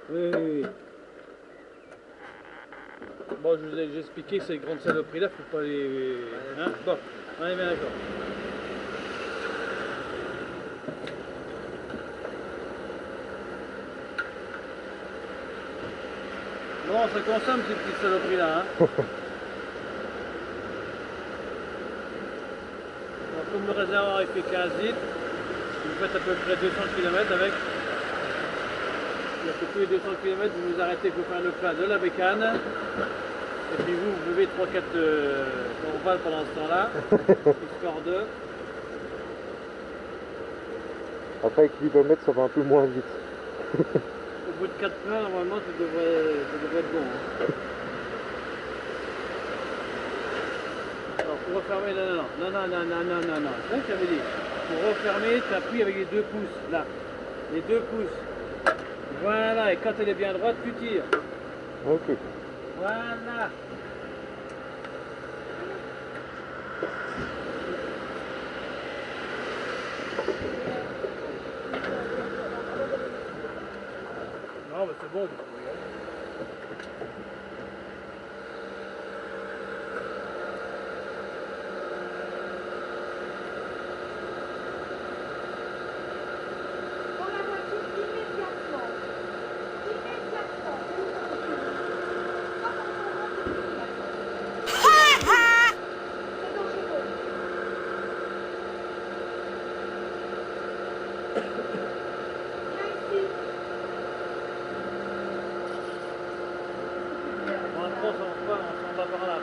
Oui, oui, oui. Bon, je vous ai déjà expliqué que ces grandes saloperies là, faut pas les... Hein, bon, on est bien d'accord. Bon, ça consomme ces petites saloperies là. Hein. Donc, comme le réservoir il fait 15 litres, vous faites à peu près 200 km avec. Donc tous les 200 km, vous vous arrêtez pour faire le plein de la bécane. Et puis vous buvez 3-4 Orval pendant ce temps-là, histoire de... Après avec l'hydromètre ça va un peu moins vite. Au bout de 4 pleins, normalement, ça devrait être bon. Hein. Alors pour refermer, non. C'est ça que j'avais dit. Pour refermer, tu appuies avec les 2 pouces, là. Les 2 pouces. Voilà, et quand elle est bien droite, tu tires. Ok. Voilà. Non, mais c'est bon. On s'en va par là.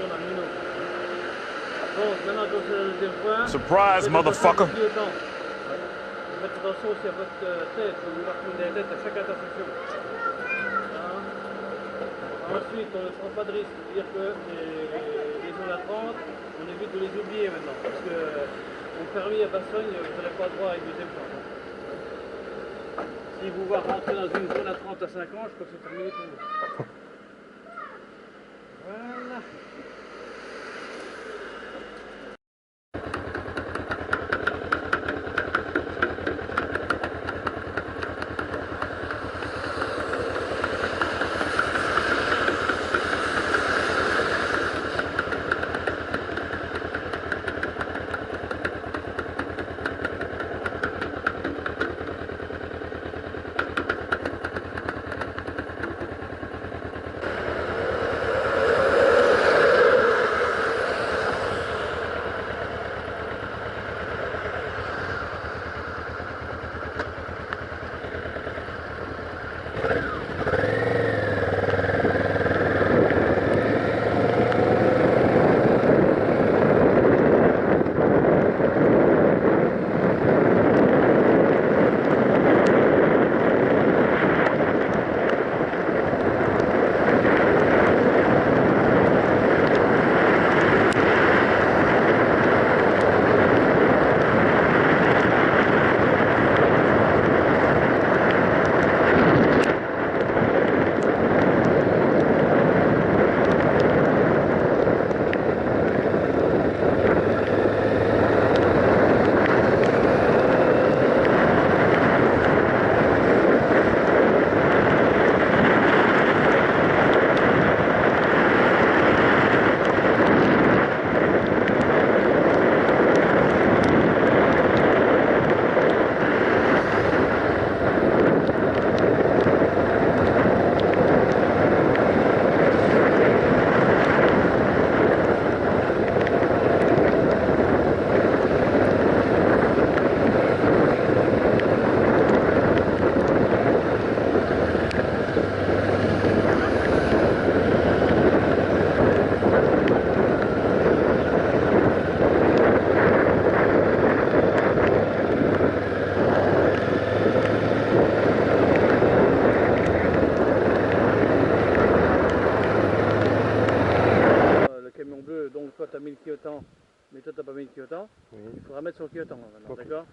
On a mis nous. Bon, maintenant, comme c'est la deuxième fois. Surprise, motherfucker! Faites attention aussi à votre tête, vous marquez la tête à chaque intersection. Hein? Ensuite, on ne prend pas de risque, c'est-à-dire que les zones à 30, on évite de les oublier maintenant, parce que mon permis à Bastogne, vous n'avez pas droit à une deuxième fois. Si vous voulez rentrer dans une zone à 30 à 50, je crois que c'est terminé pour vous. Voilà. Donc toi tu as mis le quillotant, mais toi tu n'as pas mis le quillotant, il faudra mettre son quillotant maintenant, d'accord?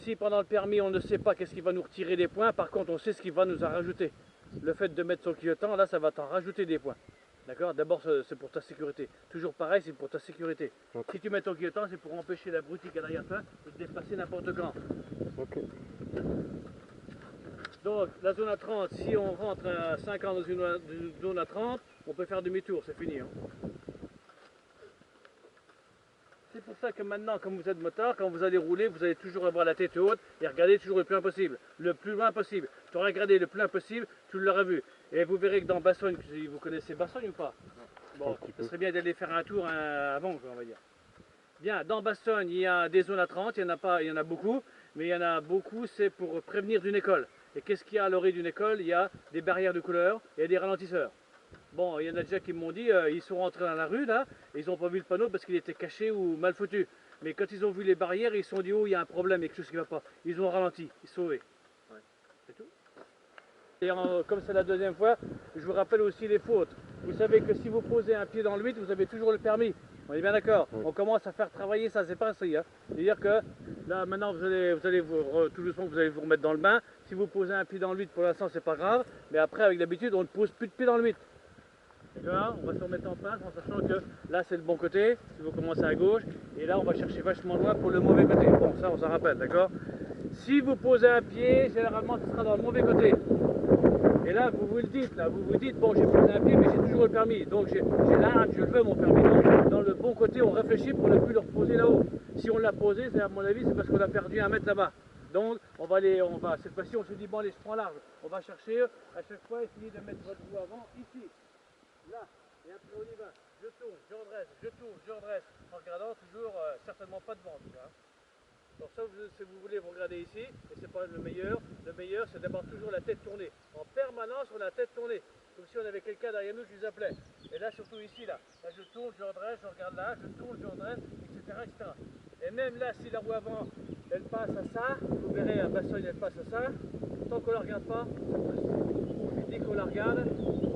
Si pendant le permis on ne sait pas qu'est-ce qui va nous retirer des points, par contre on sait ce qui va nous en rajouter. Le fait de mettre son clignotant, là ça va t'en rajouter des points. D'accord? D'abord c'est pour ta sécurité. Toujours pareil, c'est pour ta sécurité. Okay. Si tu mets ton clignotant, c'est pour empêcher l'abruti qui est derrière toi de te déplacer n'importe quand. Ok. Donc la zone à 30, si on rentre à 50 dans une zone à 30, on peut faire demi-tour, c'est fini. Hein. C'est pour ça que maintenant, comme vous êtes motard, quand vous allez rouler, vous allez toujours avoir la tête haute et regarder toujours le plus loin possible. Le plus loin possible. Tu auras regardé le plus loin possible, tu l'auras vu. Et vous verrez que dans Bassogne, vous connaissez Bassogne ou pas? Bon, ce serait bien d'aller faire un tour avant, on va dire. Bien, dans Bassogne, il y a des zones à 30, il y en a beaucoup, mais il y en a beaucoup, c'est pour prévenir d'une école. Et qu'est-ce qu'il y a à l'orée d'une école? Il y a des barrières de couleur et des ralentisseurs. Bon, il y en a déjà qui m'ont dit, ils sont rentrés dans la rue là, et ils n'ont pas vu le panneau parce qu'il était caché ou mal foutu. Mais quand ils ont vu les barrières, ils se sont dit, oh, il y a un problème, il y a quelque chose qui ne va pas. Ils ont ralenti, ils sont sauvés. Ouais. C'est tout. Et comme c'est la deuxième fois, je vous rappelle aussi les fautes. Vous savez que si vous posez un pied dans le 8, vous avez toujours le permis. On est bien d'accord? On commence à faire travailler ça, c'est pas ça. Hein. C'est-à-dire que là, maintenant, vous allez tout doucement, vous allez vous remettre dans le bain. Si vous posez un pied dans le 8, pour l'instant, c'est pas grave. Mais après, avec l'habitude, on ne pose plus de pied dans le 8. On va se remettre en place en sachant que là, c'est le bon côté. Si vous commencez à gauche, et là, on va chercher vachement loin pour le mauvais côté. Bon, ça, on s'en rappelle, d'accord? Si vous posez un pied, généralement, ce sera dans le mauvais côté. Et là, vous vous le dites, bon, j'ai posé un pied, mais j'ai toujours le permis. Donc, j'ai là, je le veux, mon permis. Donc, dans le bon côté, on réfléchit pour ne plus le reposer là-haut. Si on l'a posé, c'est à mon avis, c'est parce qu'on a perdu un mètre là-bas. Donc, cette fois-ci, on se dit, bon, allez, je prends large. On va chercher, à chaque fois, essayer de mettre votre roue avant, ici, là, et après, on y va. Je tourne, je redresse, je tourne, je redresse, en regardant toujours, certainement pas devant, en tout cas. Donc ça, si vous voulez, vous regardez ici, et c'est pas le meilleur. Le meilleur, c'est d'avoir toujours la tête tournée. En permanence, on a la tête tournée. Comme si on avait quelqu'un derrière nous qui nous appelait. Et là, surtout ici, là. Là, je tourne, je redresse, je regarde là, je tourne, je redresse, etc., etc. Et même là, si la roue avant, elle passe à ça, vous verrez, à Bassogne, elle passe à ça. Tant qu'on la regarde pas, ça passe. Et dès qu'on la regarde,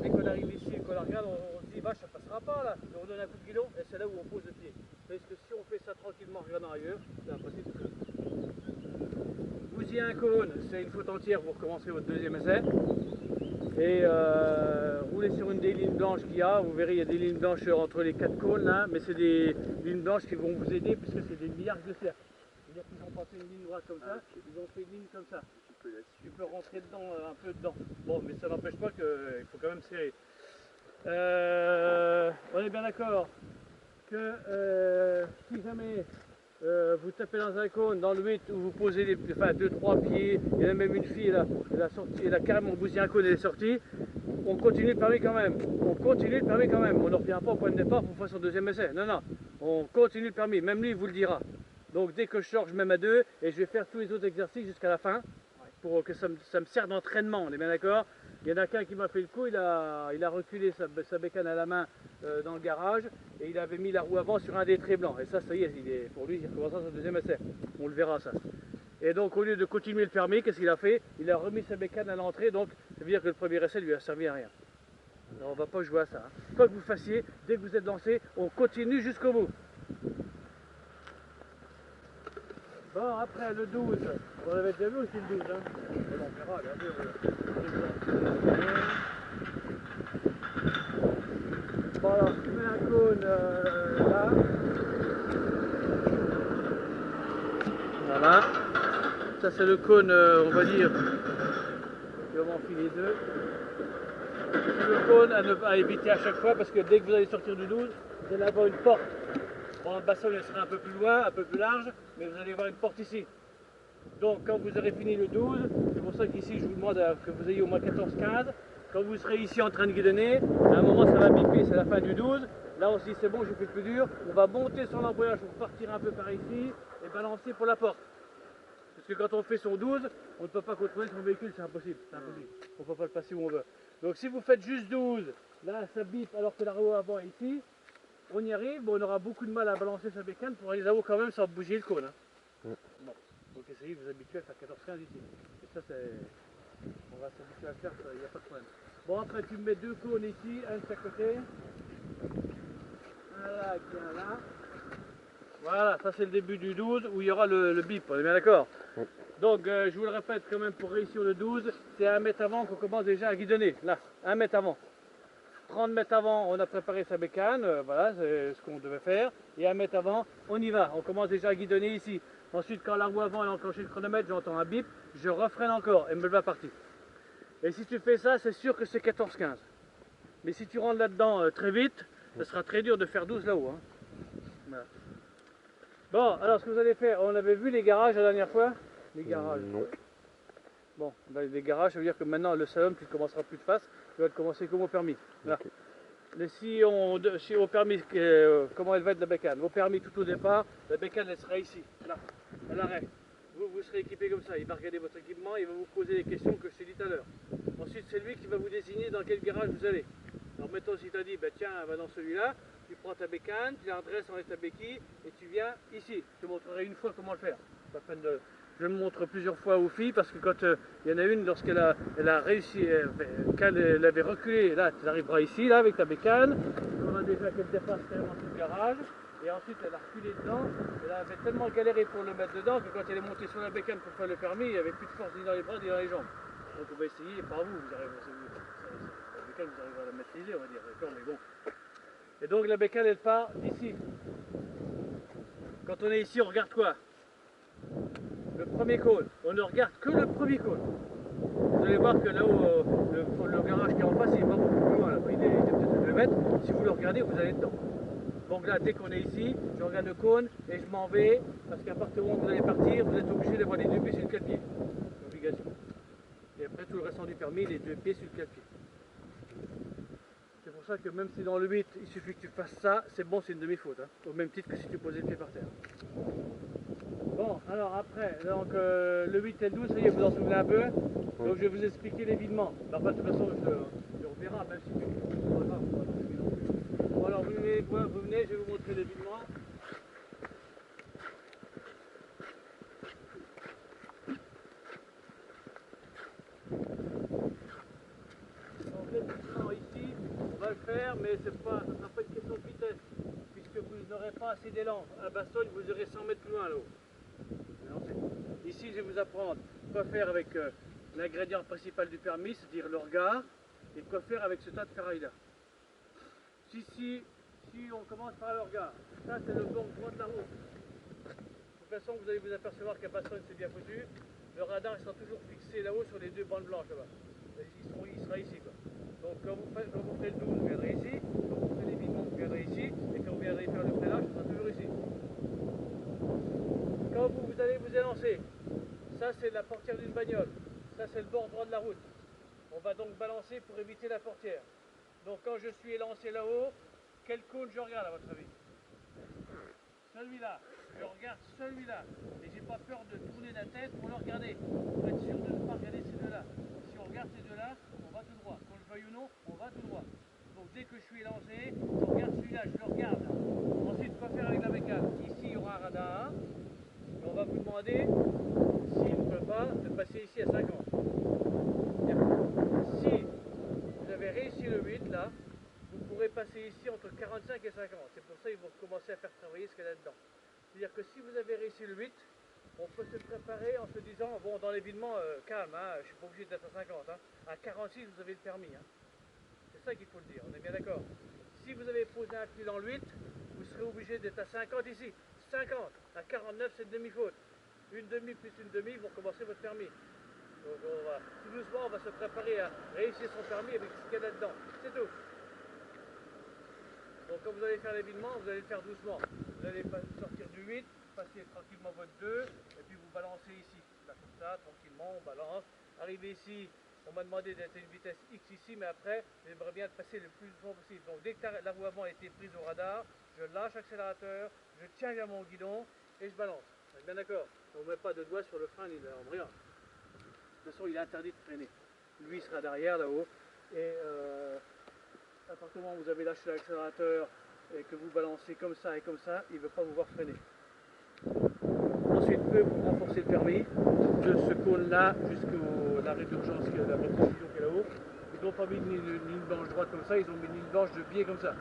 dès qu'on arrive ici et qu'on la regarde, on se dit, vache, ça passera pas, là. Et on donne un coup de guidon, et c'est là où on pose le pied. Parce que si on fait ça tranquillement en regardant ailleurs, c'est impossible. Vous y a un cône, c'est une faute entière, vous recommencerez votre deuxième essai. Et roulez sur une des lignes blanches qu'il y a, vous verrez il y a des lignes blanches entre les 4 cônes là, mais c'est des lignes blanches qui vont vous aider puisque c'est des milliards de cercles. C'est-à-dire qu'ils ont passé une ligne droite comme ça, ils ont fait une ligne comme ça. Tu peux rentrer dedans, un peu dedans. Bon, mais ça n'empêche pas qu'il faut quand même serrer. On est bien d'accord que si jamais vous tapez dans un cône, dans le 8 où vous posez 2-3 pieds, il y a même une fille là, elle a carrément bousillé un cône, elle est sortie, on continue le permis quand même. On continue le permis quand même. On ne revient pas au point de départ pour faire son deuxième essai. Non, non, on continue le permis, même lui il vous le dira. Donc dès que je sors, je mets ma 2 et je vais faire tous les autres exercices jusqu'à la fin pour que ça me serve d'entraînement, on est bien d'accord? Il y en a qu'un qui m'a fait le coup, il a reculé sa bécane à la main dans le garage et il avait mis la roue avant sur un des traits blancs. Et ça, ça y est, pour lui, il recommence son deuxième essai. On le verra ça. Et donc au lieu de continuer le permis, qu'est-ce qu'il a fait? Il a remis sa bécane à l'entrée, donc ça veut dire que le premier essai lui a servi à rien. Alors, on ne va pas jouer à ça. Hein. Quoi que vous fassiez, dès que vous êtes lancé, on continue jusqu'au bout. Bon, après le 12, on avait déjà vu aussi le 12. Hein. Bon, on verra, regardez. Bon, alors, je mets un cône là. Voilà. Ça, c'est le cône, on va dire, qui va m'enfiler les deux. C'est le cône à éviter à chaque fois parce que dès que vous allez sortir du 12, vous allez avoir une porte. Bon, le bassin elle sera un peu plus loin, un peu plus large, mais vous allez voir une porte ici. Donc quand vous aurez fini le 12, c'est pour ça qu'ici je vous demande que vous ayez au moins 14-15. Quand vous serez ici en train de guidonner, à un moment ça va biper, c'est la fin du 12. Là on se dit c'est bon, j'ai fait le plus dur. On va monter sur l'embrayage pour partir un peu par ici et balancer pour la porte. Parce que quand on fait son 12, on ne peut pas contrôler son véhicule, c'est impossible. On ne peut pas le passer où on veut. Donc si vous faites juste 12, là ça bip alors que la roue avant est ici. On y arrive, bon, on aura beaucoup de mal à balancer sa bécane pour aller là-haut quand même sans bouger le cône. Hein. Bon, donc essayez de vous habituer à faire 14-15 ici. Et ça, on va s'habituer à faire, il n'y a pas de problème. Bon, après, tu mets 2 cônes ici, un de chaque côté. Un là, qui est un là. Voilà, ça c'est le début du 12 où il y aura le bip, on est bien d'accord? Donc, je vous le répète quand même, pour réussir le 12, c'est 1 mètre avant qu'on commence déjà à guidonner. Là, 1 mètre avant. 30 mètres avant, on a préparé sa bécane, voilà, c'est ce qu'on devait faire. Et 1 mètre avant, on y va. On commence déjà à guidonner ici. Ensuite, quand la roue avant est enclenchée le chronomètre, j'entends un bip, je refreine encore et me va partir. Et si tu fais ça, c'est sûr que c'est 14-15. Mais si tu rentres là-dedans très vite, ce sera très dur de faire 12 là-haut. Hein. Voilà. Bon, alors ce que vous allez faire, on avait vu les garages la dernière fois. Les garages. Non. Bon, les garages, ça veut dire que maintenant le salon, tu ne commenceras plus de face, tu vas te commencer comme au permis. Là. Okay. Mais si au permis, comment elle va être la bécane? Au permis, tout au départ, la bécane elle sera ici, là, à l'arrêt. Vous serez équipé comme ça, il va regarder votre équipement, il va vous poser les questions que je t'ai dit tout à l'heure. Ensuite, c'est lui qui va vous désigner dans quel garage vous allez. Alors mettons, si tu as dit, ben, tiens, va dans celui-là, tu prends ta bécane, tu la redresses, enlèves ta béquille, et tu viens ici. Je te montrerai une fois comment le faire. Pas la peine de... Je le montre plusieurs fois aux filles, parce que quand il y en a une, lorsqu'elle a réussi, quand elle avait reculé, là, tu arriveras ici, là, avec ta bécane, on a déjà qu'elle dépasse carrément tout le garage. Et ensuite, elle a reculé dedans. Elle avait tellement galéré pour le mettre dedans que quand elle est montée sur la bécane pour faire le permis, il n'y avait plus de force ni dans les bras ni dans les jambes. Donc on va essayer, par vous, vous arrivez, la bécane, vous arrivez à la maîtriser, on va dire, d'accord, mais bon. Et donc la bécane, elle part d'ici. Quand on est ici, on regarde quoi? Le premier cône. On ne regarde que le premier cône. Vous allez voir que là-haut, le garage qui est en face, il va beaucoup plus loin. Là. Il est peut-être 2 mètres. Si vous le regardez, vous allez dedans. Donc là, dès qu'on est ici, je regarde le cône et je m'en vais, parce qu'à partir du moment où vous allez partir, vous êtes obligé d'avoir les 2 pieds sur le 4 pieds. Obligation. Et après tout le restant du permis, les 2 pieds sur le 4 pieds. C'est pour ça que même si dans le 8, il suffit que tu fasses ça, c'est bon, c'est une demi-faute. Hein, au même titre que si tu posais le pied par terre. Bon, alors après, donc, le 8 et le 12, ça y est, vous en souvenez un peu. Donc je vais vous expliquer l'évidement. Enfin, de toute façon, on verra, même si c'est pas grave. Bon, alors vous venez, je vais vous montrer l'évidement. Donc l'évidement ici, on va le faire, mais ça ne sera pas une question de vitesse, puisque vous n'aurez pas assez d'élan. À Bastogne, vous irez 100 mètres plus loin là-haut. Ici, je vais vous apprendre quoi faire avec l'ingrédient principal du permis, c'est-à-dire le regard, et quoi faire avec ce tas de ferraille là. Si on commence par le regard, ça c'est le bord droit de la route. De toute façon, vous allez vous apercevoir qu'à Bastogne c'est bien foutu. Le radar il sera toujours fixé là-haut sur les 2 bandes blanches là-bas. Il sera ici quoi. Donc quand vous ferez le 12, vous viendrez ici, quand vous ferez l'évitement, vous viendrez ici, et quand vous viendrez faire le freinage, ce sera toujours ici. Quand vous allez vous élancer, ça c'est la portière d'une bagnole, ça c'est le bord droit de la route. On va donc balancer pour éviter la portière. Donc quand je suis élancé là-haut, quel cône je regarde à votre avis? Celui-là, je regarde celui-là. Et j'ai pas peur de tourner la tête pour le regarder. Pour être sûr de ne pas regarder ces deux-là. Si on regarde ces deux-là, on va tout droit. Qu'on le veuille ou non, on va tout droit. Donc dès que je suis élancé, je regarde celui-là, je le regarde. Ensuite, quoi faire avec la bécane? Ici, il y aura un radar. Et on va vous demander, s'il ne peut pas, de passer ici à 50. Si vous avez réussi le 8 là, vous pourrez passer ici entre 45 et 50. C'est pour ça qu'ils vont commencer à faire travailler ce qu'il y a là-dedans. C'est-à-dire que si vous avez réussi le 8, on peut se préparer en se disant, bon, dans l'évidement, calme, hein, je ne suis pas obligé d'être à 50. Hein. À 46, vous avez le permis. Hein. C'est ça qu'il faut le dire, on est bien d'accord. Si vous avez posé un pied dans le 8, vous serez obligé d'être à 50 ici. 50. À 49, c'est une demi-faute. Une demi plus une demi, vous recommencez votre permis. Donc on va, tout doucement, on va se préparer à réussir son permis avec ce qu'il y a là-dedans. C'est tout. Donc quand vous allez faire l'évidement, vous allez le faire doucement. Vous allez sortir du 8, passer tranquillement votre 2, et puis vous balancez ici. Là, comme ça, tranquillement, on balance. Arrivé ici, on m'a demandé d'être à une vitesse X ici, mais après, j'aimerais bien passer le plus doucement possible. Donc dès que la roue avant a été prise au radar, je lâche l'accélérateur, je tiens vers mon guidon, et je balance. On est bien d'accord? On ne met pas de doigt sur le frein ni rien. De toute façon, il est interdit de freiner. Lui, il sera derrière là-haut. Et à partir du moment où vous avez lâché l'accélérateur et que vous balancez comme ça et comme ça, il ne veut pas vous voir freiner. Ensuite, eux, vous renforcez le permis de ce cône-là jusqu'à l'arrêt d'urgence, la précision qui est là-haut. Ils n'ont pas mis une ligne blanche droite comme ça, ils ont mis une ligne blanche de biais comme ça.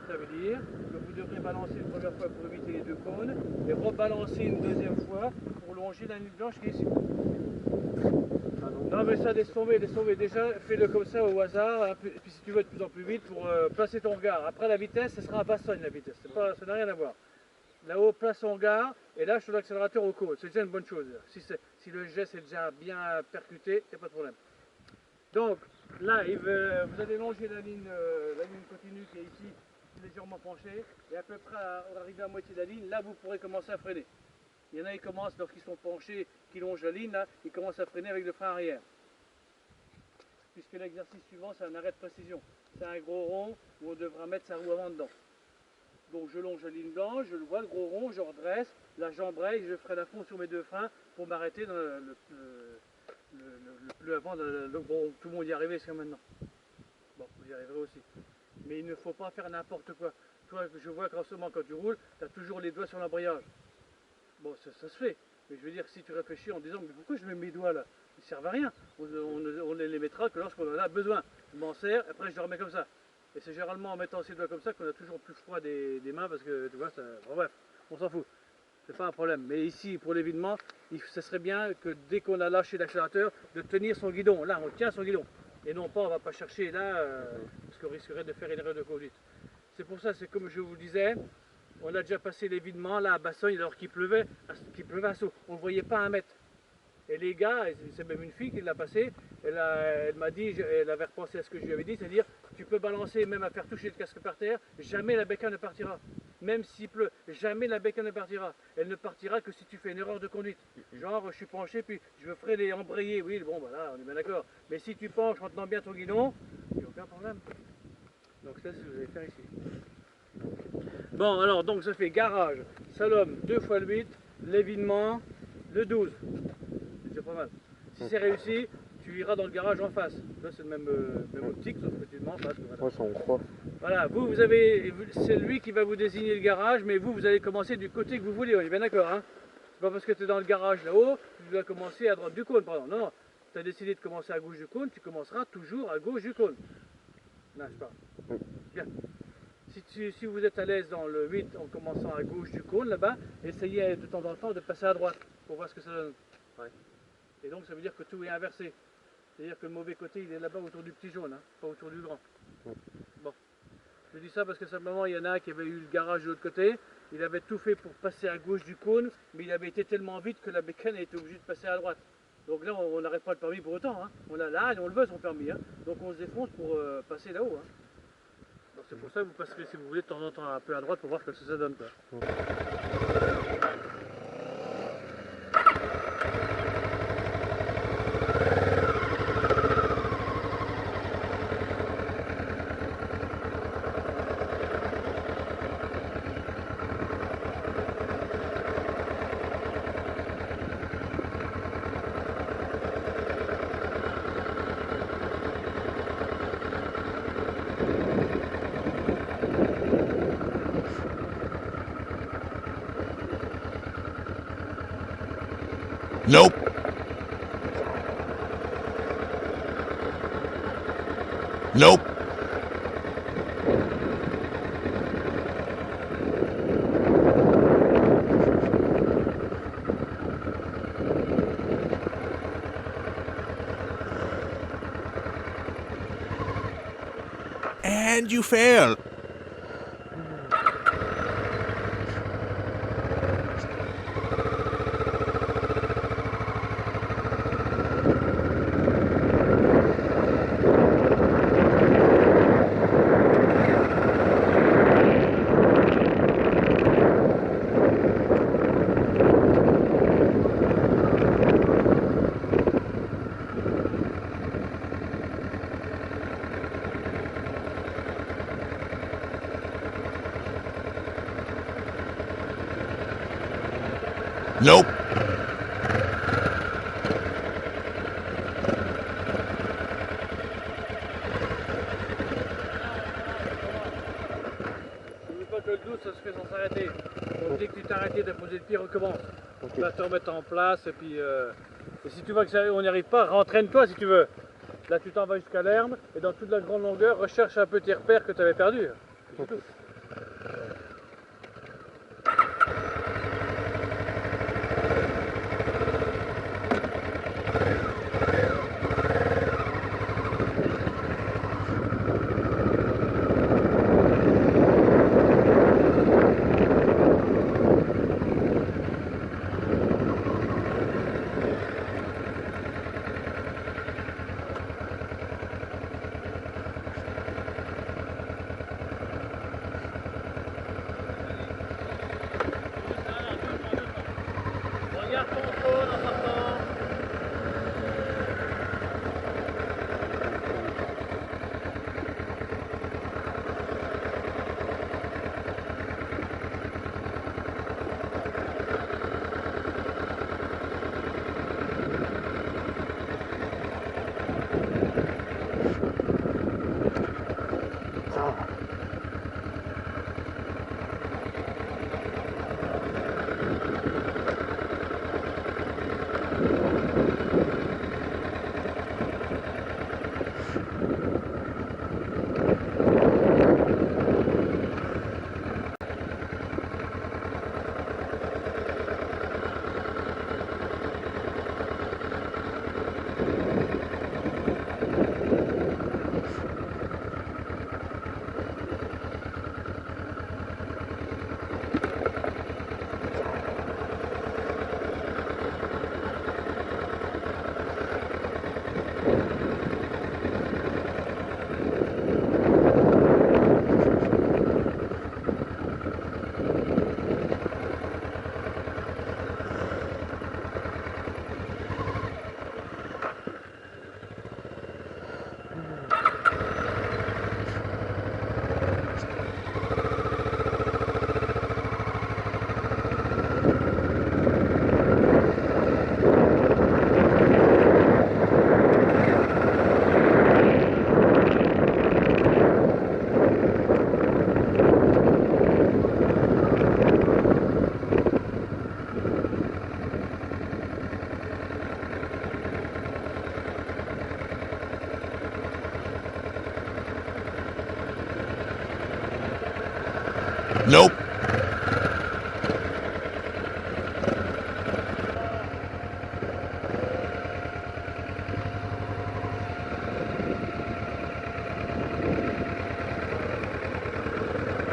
Ça veut dire que vous devrez balancer une première fois pour éviter les 2 cônes et rebalancer une deuxième fois pour longer la ligne blanche qui est ici. Non mais ça laisse tomber, déjà fais-le comme ça au hasard, et puis si tu veux de plus en plus vite pour placer ton regard. Après la vitesse, ce sera à Bastogne la vitesse, ça n'a rien à voir. Là-haut, place ton regard et lâche l'accélérateur au cône, c'est déjà une bonne chose. Si le geste est déjà bien percuté, il n'y a pas de problème. Donc là, vous allez longer la ligne continue qui est ici, légèrement penchée, et à peu près arriver à moitié de la ligne, là vous pourrez commencer à freiner. Il y en a qui commencent, lorsqu'ils sont penchés, qui longent la ligne, là, ils commencent à freiner avec le frein arrière. Puisque l'exercice suivant, c'est un arrêt de précision. C'est un gros rond où on devra mettre sa roue avant dedans. Donc je longe la ligne blanche, je le vois, le gros rond, je redresse, là j'embraye, je freine à fond sur mes deux freins pour m'arrêter dans le plus avant, bon, tout le monde y est arrivé jusqu'à maintenant. Bon, vous y arriverez aussi. Mais il ne faut pas faire n'importe quoi. Toi, je vois qu'en ce moment, quand tu roules, tu as toujours les doigts sur l'embrayage. Bon, ça se fait. Mais je veux dire, si tu réfléchis en disant, mais pourquoi je mets mes doigts là? Ils ne servent à rien. On les mettra que lorsqu'on en a besoin. Je m'en sers, après je le remets comme ça. Et c'est généralement en mettant ces doigts comme ça qu'on a toujours plus froid des mains parce que, tu vois, bon, bref, on s'en fout. C'est pas un problème. Mais ici, pour l'évidement, ce serait bien que dès qu'on a lâché l'accélérateur, de tenir son guidon. Là, on tient son guidon. Et non pas, on ne va pas chercher là, parce qu'on risquerait de faire une erreur de conduite. C'est pour ça, c'est comme je vous disais, on a déjà passé l'évidement là à Bassogne alors qu'il pleuvait à saut. On ne voyait pas un mètre. Et les gars, c'est même une fille qui l'a passé, elle m'a dit, elle avait repensé à ce que je lui avais dit, c'est-à-dire, tu peux balancer même à faire toucher le casque par terre, jamais la bécane ne partira. Même s'il pleut, jamais la bécane ne partira. Elle ne partira que si tu fais une erreur de conduite. Genre, je suis penché, puis je veux freiner, embrayer, oui, bon, voilà, on est bien d'accord. Mais si tu penches en tenant bien ton guidon, il n'y a aucun problème. Donc ça, c'est ce que vous allez faire ici. Bon, alors, donc ça fait garage, slalom, 2 x le 8, l'évinement, le 12. C'est déjà pas mal. Si c'est réussi, tu iras dans le garage en face. Là, c'est le même optique, sauf que tu demandes en face. Voilà. Moi, ça on croit. Voilà, c'est lui qui va vous désigner le garage, mais vous allez commencer du côté que vous voulez, on est bien d'accord, hein? C'est pas parce que tu es dans le garage là-haut, tu dois commencer à droite du cône, pardon. Non, tu as décidé de commencer à gauche du cône, tu commenceras toujours à gauche du cône. Non, je parle. Bien. Si vous êtes à l'aise dans le 8 en commençant à gauche du cône là-bas, essayez de temps en temps de passer à droite pour voir ce que ça donne. Ouais. Et donc ça veut dire que tout est inversé. C'est-à-dire que le mauvais côté il est là-bas autour du petit jaune, hein, pas autour du grand. Bon. Je dis ça parce que simplement il y en a un qui avait eu le garage de l'autre côté, il avait tout fait pour passer à gauche du cône, mais il avait été tellement vite que la bécane a été obligée de passer à droite. Donc là on n'arrête pas le permis pour autant, hein. On a l'âne, on le veut son permis, hein. Donc on se défonce pour passer là-haut. Hein. C'est pour ça que vous passerez si vous voulez de temps en temps un peu à droite pour voir ce que ça donne. Quoi. Nope. Nope. And you fail. Nope. N'oublie pas que le 12 ça se fait sans s'arrêter. Donc dès que tu t'es arrêté de poser le pied, recommence. Tu vas te remettre en place et puis et si tu vois qu'on n'y arrive pas, rentraîne-toi si tu veux. Là tu t'en vas jusqu'à l'herbe et dans toute la grande longueur, recherche un peu tes repères que tu avais perdus. C'est tout. Nope.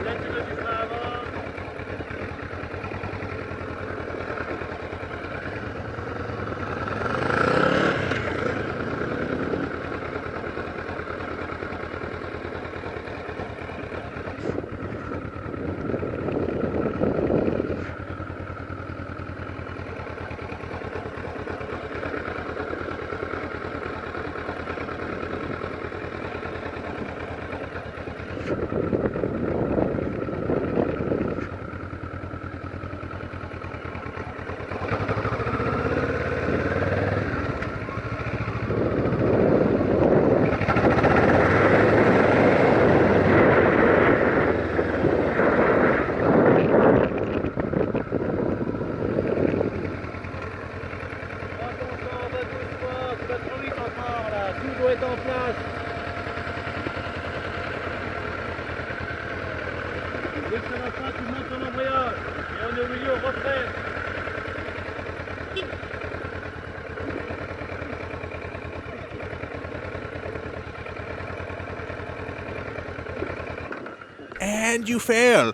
Là, tu mets du frein avant. Attention, va doucement, tu vas trop vite encore là, tout doit être en place. Dès que ça va pas, tu montes ton embrayage. Et on est au milieu, on refraine. And you fail.